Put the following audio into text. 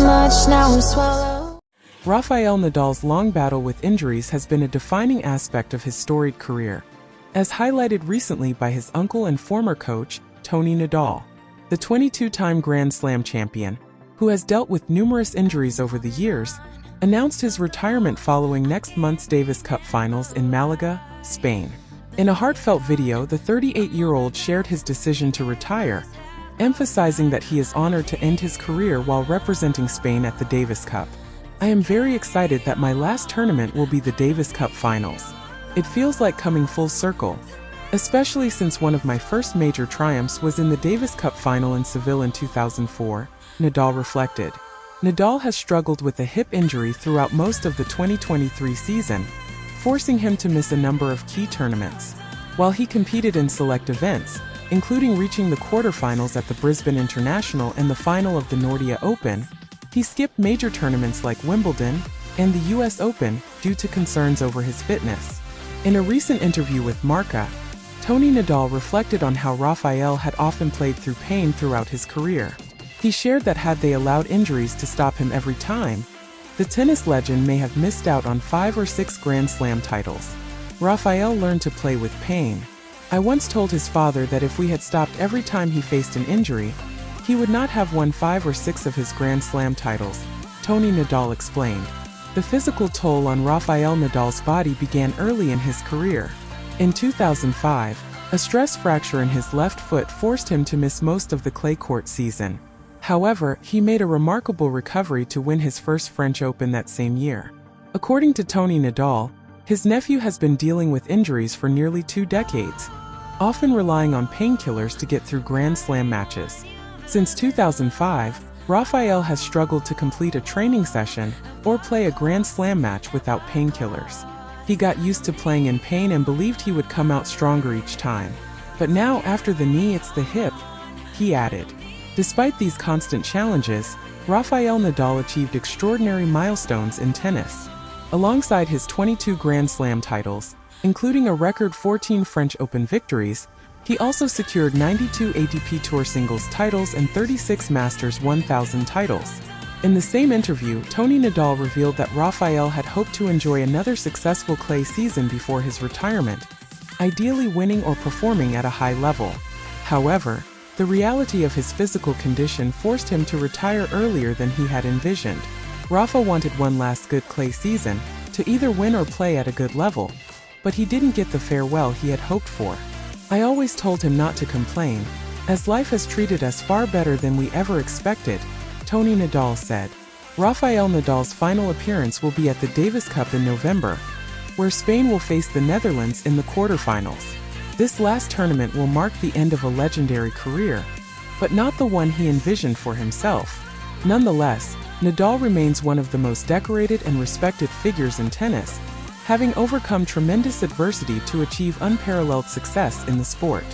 much, now I'm swallowed. Rafael Nadal's long battle with injuries has been a defining aspect of his storied career, as highlighted recently by his uncle and former coach, Toni Nadal. The 22-time Grand Slam champion, who has dealt with numerous injuries over the years, announced his retirement following next month's Davis Cup finals in Malaga, Spain. In a heartfelt video, the 38-year-old shared his decision to retire, emphasizing that he is honored to end his career while representing Spain at the Davis Cup. "I am very excited that my last tournament will be the Davis Cup finals. It feels like coming full circle, especially since one of my first major triumphs was in the Davis Cup final in Seville in 2004, Nadal reflected. Nadal has struggled with a hip injury throughout most of the 2023 season, forcing him to miss a number of key tournaments. While he competed in select events, including reaching the quarterfinals at the Brisbane International and the final of the Nordea Open, he skipped major tournaments like Wimbledon and the US Open due to concerns over his fitness. In a recent interview with Marca, Toni Nadal reflected on how Rafael had often played through pain throughout his career. He shared that had they allowed injuries to stop him every time, the tennis legend may have missed out on 5 or 6 Grand Slam titles. Rafael learned to play with pain. I once told his father that if we had stopped every time he faced an injury, he would not have won 5 or 6 of his Grand Slam titles, Toni Nadal explained. The physical toll on Rafael Nadal's body began early in his career. In 2005, a stress fracture in his left foot forced him to miss most of the clay court season. However, he made a remarkable recovery to win his first French Open that same year. According to Toni Nadal, his nephew has been dealing with injuries for nearly 2 decades, often relying on painkillers to get through Grand Slam matches. Since 2005, Rafael has struggled to complete a training session or play a Grand Slam match without painkillers. He got used to playing in pain and believed he would come out stronger each time. But now, after the knee, it's the hip, he added. Despite these constant challenges, Rafael Nadal achieved extraordinary milestones in tennis. Alongside his 22 Grand Slam titles, including a record 14 French Open victories, he also secured 92 ATP Tour singles titles and 36 Masters 1000 titles. In the same interview, Toni Nadal revealed that Rafael had hoped to enjoy another successful clay season before his retirement, ideally winning or performing at a high level. However, the reality of his physical condition forced him to retire earlier than he had envisioned. Rafa wanted one last good clay season, to either win or play at a good level, but he didn't get the farewell he had hoped for. "I always told him not to complain, as life has treated us far better than we ever expected," Toni Nadal said. Rafael Nadal's final appearance will be at the Davis Cup in November, where Spain will face the Netherlands in the quarterfinals. This last tournament will mark the end of a legendary career, but not the one he envisioned for himself. Nonetheless, Nadal remains one of the most decorated and respected figures in tennis, having overcome tremendous adversity to achieve unparalleled success in the sport.